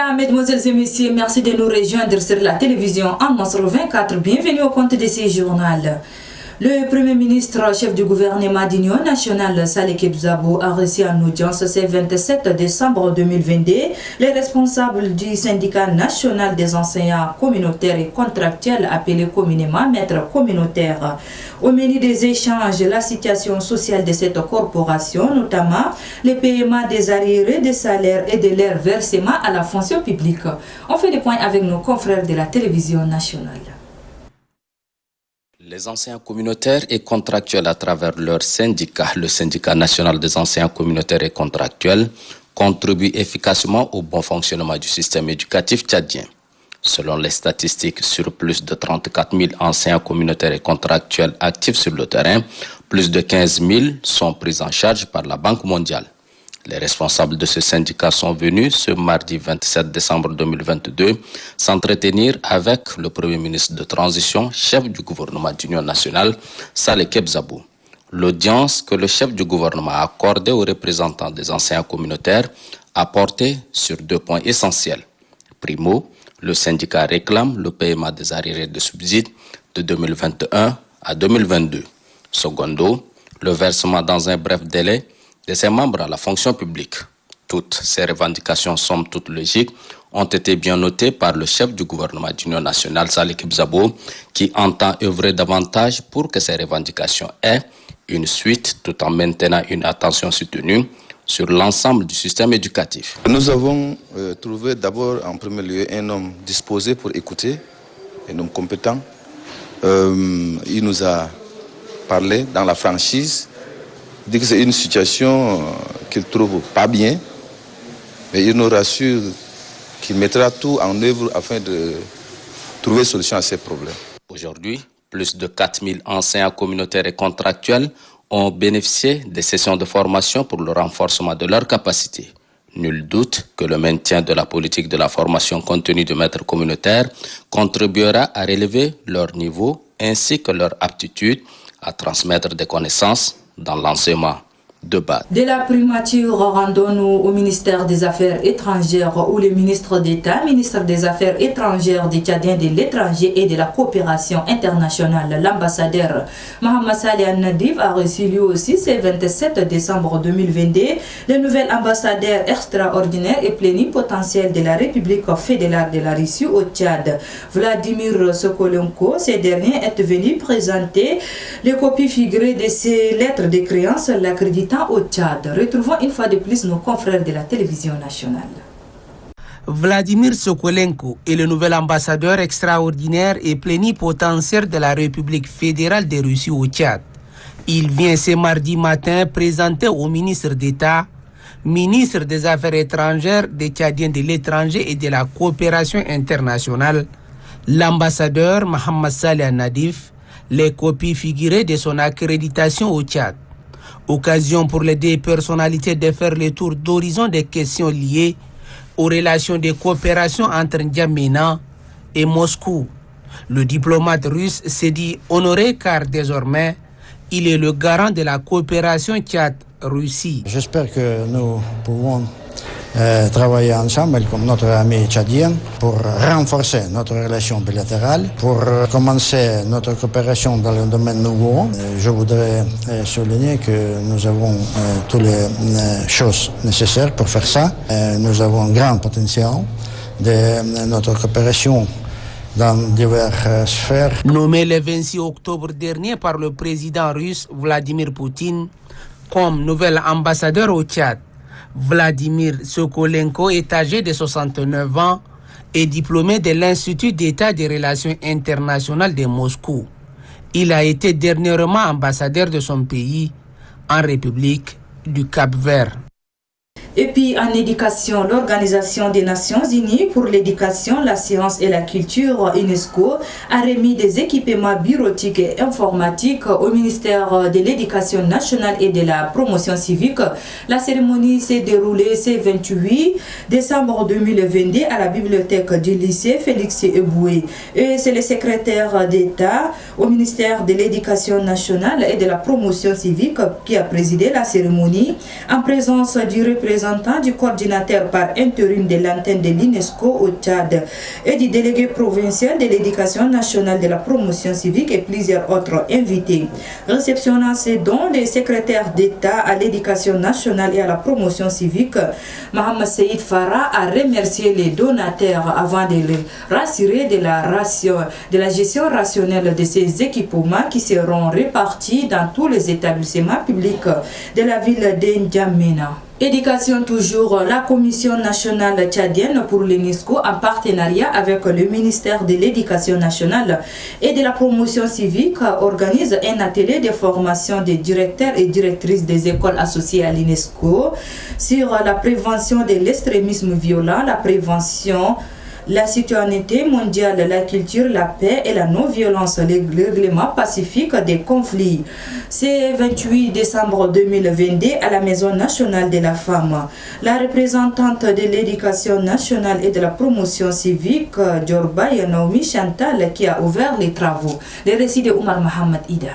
Voilà, mesdemoiselles et messieurs, merci de nous rejoindre sur la télévision en Nasr 24. Bienvenue au compte de ces journaux. Le Premier ministre, chef du gouvernement d'Union nationale, Saleh Kebzabo, a reçu en audience ce 27 décembre 2022 les responsables du syndicat national des enseignants communautaires et contractuels, appelé communément maîtres communautaires. Au menu des échanges, la situation sociale de cette corporation, notamment les paiements des arriérés des salaires et de leur versement à la fonction publique. On fait des points avec nos confrères de la télévision nationale. Les enseignants communautaires et contractuels à travers leur syndicat, le syndicat national des enseignants communautaires et contractuels, contribuent efficacement au bon fonctionnement du système éducatif tchadien. Selon les statistiques, sur plus de 34 000 enseignants communautaires et contractuels actifs sur le terrain, plus de 15 000 sont pris en charge par la Banque mondiale. Les responsables de ce syndicat sont venus ce mardi 27 décembre 2022 s'entretenir avec le Premier ministre de transition, chef du gouvernement d'Union nationale, Saleh Kebzabo. L'audience que le chef du gouvernement a accordée aux représentants des enseignants communautaires a porté sur 2 points essentiels. Primo, le syndicat réclame le paiement des arriérés de subsides de 2021 à 2022. Secondo, le versement dans un bref délai de ses membres à la fonction publique. Toutes ces revendications, somme toute logiques, ont été bien notées par le chef du gouvernement d'Union nationale, Saleh Kebzabo, qui entend œuvrer davantage pour que ces revendications aient une suite tout en maintenant une attention soutenue sur l'ensemble du système éducatif. Nous avons trouvé d'abord en premier lieu un homme disposé pour écouter, un homme compétent. Il nous a parlé dans la franchise. Il dit que c'est une situation qu'il ne trouve pas bien, mais il nous rassure qu'il mettra tout en œuvre afin de trouver solution à ces problèmes. Aujourd'hui, plus de 4 000 enseignants communautaires et contractuels ont bénéficié des sessions de formation pour le renforcement de leurs capacités. Nul doute que le maintien de la politique de la formation continue de maîtres communautaires contribuera à relever leur niveau ainsi que leur aptitude à transmettre des connaissances dans l'enseignement de base. De la primature, rendons-nous au ministère des Affaires étrangères où le ministre d'État, ministre des Affaires étrangères des Tchadiens de l'étranger et de la coopération internationale, l'ambassadeur Mohamed Saleh Nadif a reçu lui aussi ce 27 décembre 2022 le nouvel ambassadeur extraordinaire et plénipotentiel de la République fédérale de la Russie au Tchad, Vladimir Sokolenko. Ce dernier est venu présenter les copies figurées de ses lettres de créance l'accréditant au Tchad. Retrouvons une fois de plus nos confrères de la télévision nationale. Vladimir Sokolenko est le nouvel ambassadeur extraordinaire et plénipotentiaire de la République fédérale de Russie au Tchad. Il vient ce mardi matin présenter au ministre d'État, ministre des Affaires étrangères des Tchadiens de l'étranger et de la coopération internationale, l'ambassadeur Mohamed Saleh Nadif, les copies figurées de son accréditation au Tchad. Occasion pour les deux personnalités de faire le tour d'horizon des questions liées aux relations de coopération entre N'Djamena et Moscou. Le diplomate russe s'est dit honoré car désormais, il est le garant de la coopération Tchad-Russie. J'espère que nous pouvons travailler ensemble comme notre ami tchadien pour renforcer notre relation bilatérale, pour commencer notre coopération dans le domaine nouveau. Je voudrais souligner que nous avons toutes les choses nécessaires pour faire ça. Nous avons un grand potentiel de notre coopération dans diverses sphères. Nommé le 26 octobre dernier par le président russe Vladimir Poutine comme nouvel ambassadeur au Tchad, Vladimir Sokolenko est âgé de 69 ans et diplômé de l'Institut d'État des Relations internationales de Moscou. Il a été dernièrement ambassadeur de son pays en République du Cap-Vert. Et puis en éducation, l'Organisation des Nations Unies pour l'éducation, la science et la culture, UNESCO, a remis des équipements bureautiques et informatiques au ministère de l'Éducation nationale et de la promotion civique. La cérémonie s'est déroulée ce 28 décembre 2022 à la bibliothèque du lycée Félix Eboué. Et c'est le secrétaire d'État au ministère de l'Éducation nationale et de la promotion civique qui a présidé la cérémonie en présence du représentant représentant du coordinateur par intérim de l'antenne de l'UNESCO au Tchad et du délégué provincial de l'éducation nationale de la promotion civique et plusieurs autres invités. Réceptionnant ces dons, les secrétaires d'État à l'éducation nationale et à la promotion civique, Mohamed Seïd Farah a remercié les donateurs avant de les rassurer de la gestion rationnelle de ces équipements qui seront répartis dans tous les établissements publics de la ville d'N'Djamena. Éducation toujours, la Commission nationale tchadienne pour l'UNESCO en partenariat avec le ministère de l'Éducation nationale et de la promotion civique organise un atelier de formation des directeurs et directrices des écoles associées à l'UNESCO sur la prévention de l'extrémisme violent, la prévention, la citoyenneté mondiale, la culture, la paix et la non-violence, le règlement pacifique des conflits. C'est 28 décembre 2022 à la Maison nationale de la femme. La représentante de l'éducation nationale et de la promotion civique, Djorbay Naomi Chantal, qui a ouvert les travaux. Les récits de Omar Mohamed Ida.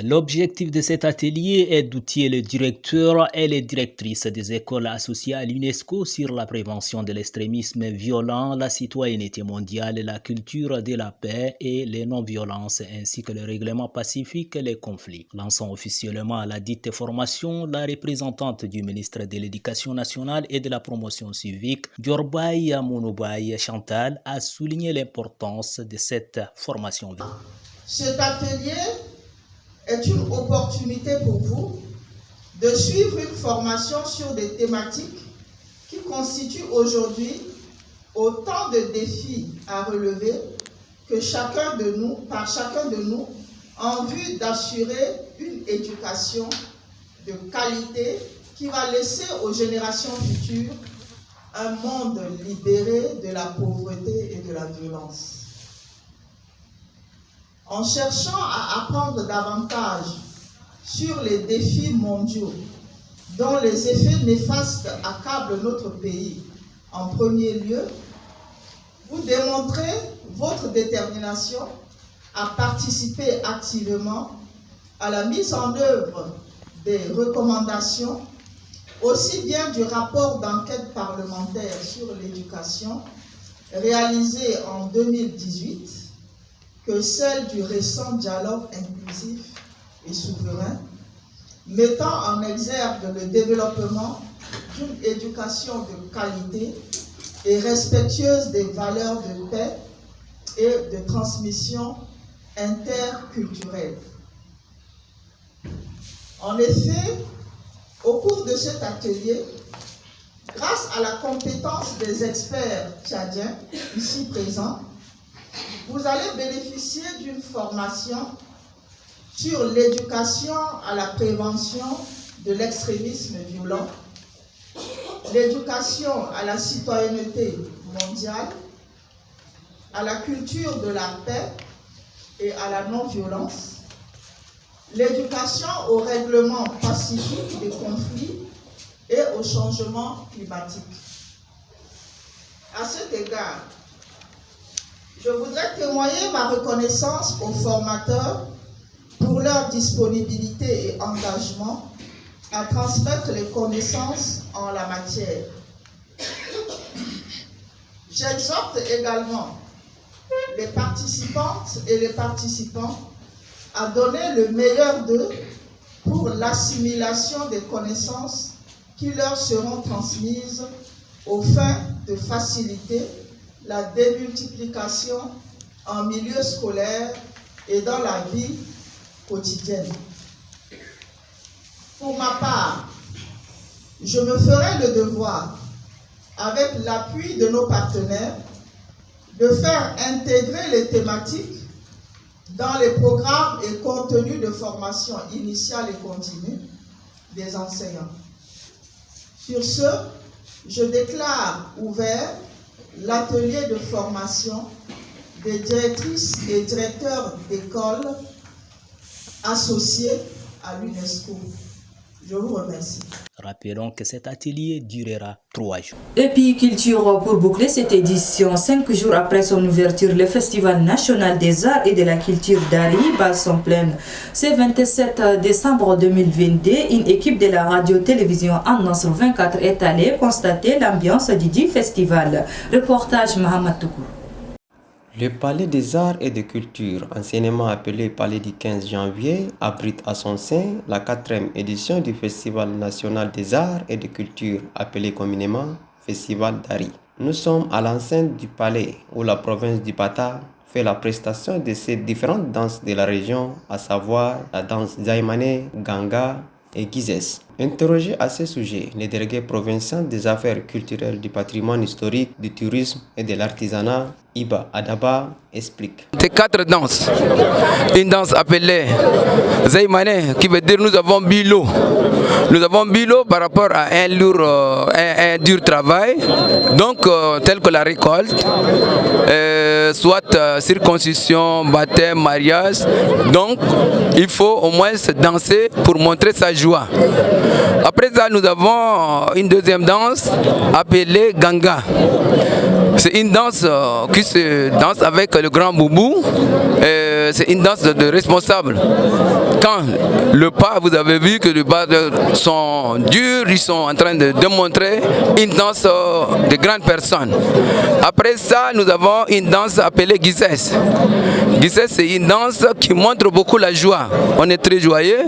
L'objectif de cet atelier est d'outiller les directeurs et les directrices des écoles associées à l'UNESCO sur la prévention de l'extrémisme violent, la citoyenneté mondiale, la culture de la paix et les non-violences, ainsi que le règlement pacifique et les conflits. Lançant officiellement la dite formation, la représentante du ministre de l'Éducation nationale et de la promotion civique, Djorbay Mounoubaye Chantal, a souligné l'importance de cette formation. Cet atelier est une opportunité pour vous de suivre une formation sur des thématiques qui constituent aujourd'hui autant de défis à relever que chacun de nous en vue d'assurer une éducation de qualité qui va laisser aux générations futures un monde libéré de la pauvreté et de la violence. En cherchant à apprendre davantage sur les défis mondiaux dont les effets néfastes accablent notre pays en premier lieu, vous démontrez votre détermination à participer activement à la mise en œuvre des recommandations, aussi bien du rapport d'enquête parlementaire sur l'éducation réalisé en 2018, que celle du récent dialogue inclusif et souverain, mettant en exergue le développement d'une éducation de qualité et respectueuse des valeurs de paix et de transmission interculturelle. En effet, au cours de cet atelier, grâce à la compétence des experts tchadiens ici présents, vous allez bénéficier d'une formation sur l'éducation à la prévention de l'extrémisme violent, l'éducation à la citoyenneté mondiale, à la culture de la paix et à la non-violence, l'éducation au règlement pacifique des conflits et au changement climatique. À cet égard, je voudrais témoigner ma reconnaissance aux formateurs pour leur disponibilité et engagement à transmettre les connaissances en la matière. J'exhorte également les participantes et les participants à donner le meilleur d'eux pour l'assimilation des connaissances qui leur seront transmises aux fins de faciliter la démultiplication en milieu scolaire et dans la vie quotidienne. Pour ma part, je me ferai le devoir, avec l'appui de nos partenaires, de faire intégrer les thématiques dans les programmes et contenus de formation initiale et continue des enseignants. Sur ce, je déclare ouvert l'atelier de formation des directrices et directeurs d'écoles associés à l'UNESCO. Je vous remercie. Rappelons que cet atelier durera 3 jours. Et puis culture pour boucler cette édition. 5 jours après son ouverture, le Festival national des arts et de la culture d'Ari bat son plein. Ce 27 décembre 2022, une équipe de la radio-télévision An-Nasr 24 est allée constater l'ambiance du festival. Reportage Mohamed Toukour. Le Palais des Arts et de Culture, anciennement appelé Palais du 15 janvier, abrite à son sein la 4e édition du Festival national des arts et de culture, appelé communément Festival d'Ari. Nous sommes à l'enceinte du palais où la province du Bata fait la prestation de ces différentes danses de la région, à savoir la danse Zaïmané, Ganga et Gizès. Interrogé à ce sujet, le délégué provincial des affaires culturelles, du patrimoine historique, du tourisme et de l'artisanat, Iba Adaba, explique. C'est 4 danses. Une danse appelée Zaïmané, qui veut dire nous avons bilo. Nous avons bilo par rapport à un dur travail, donc tel que la récolte, soit circoncision, baptême, mariage. Donc il faut au moins danser pour montrer sa joie. Après ça, nous avons une deuxième danse appelée Ganga. C'est une danse qui se danse avec le grand boubou. C'est une danse de responsable. Quand le pas, vous avez vu que les pas sont durs, ils sont en train de démontrer une danse de grandes personnes. Après ça, nous avons une danse appelée Gizès. Gizès, c'est une danse qui montre beaucoup la joie. On est très joyeux,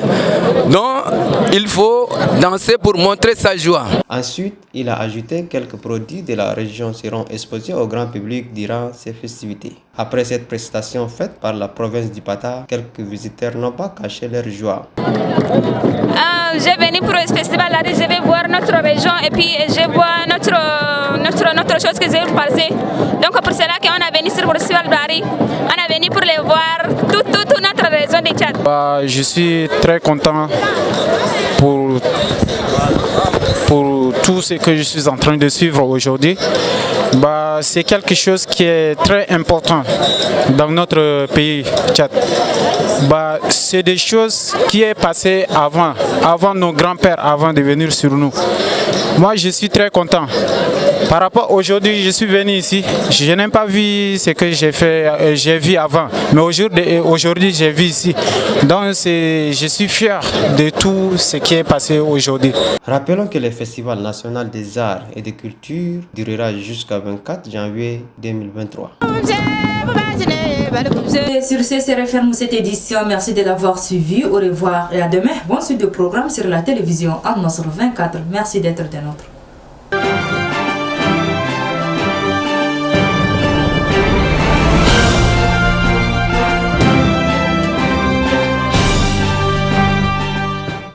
donc il faut danser pour montrer sa joie. Ensuite, il a ajouté quelques produits de la région seront exposés au grand public durant ces festivités. Après cette prestation faite par la province du Bata, quelques visiteurs n'ont pas caché leur joie. Je venu pour ce festival là, je vais voir notre région et puis je vois notre chose que j'ai passé. Donc pour cela qu'on a venu sur le festival d'Ari, on a venu pour les voir toute notre région de Tchad. Je suis très content pour tout ce que je suis en train de suivre aujourd'hui. C'est quelque chose qui est très important dans notre pays Tchad. C'est des choses qui est passé avant nos grands-pères, avant de venir sur nous. Moi, je suis très content. Par rapport à aujourd'hui, je suis venu ici. Je n'ai pas vu ce que j'ai vu avant. Mais aujourd'hui, j'ai vu ici. Donc, je suis fier de tout ce qui est passé aujourd'hui. Rappelons que le Festival national des arts et des cultures durera jusqu'à 24 janvier 2023. Et sur ce, c'est referme cette édition. Merci de l'avoir suivi. Au revoir et à demain. Bonne suite de programme sur la télévision An-Nasr 24. Merci d'être des nôtres.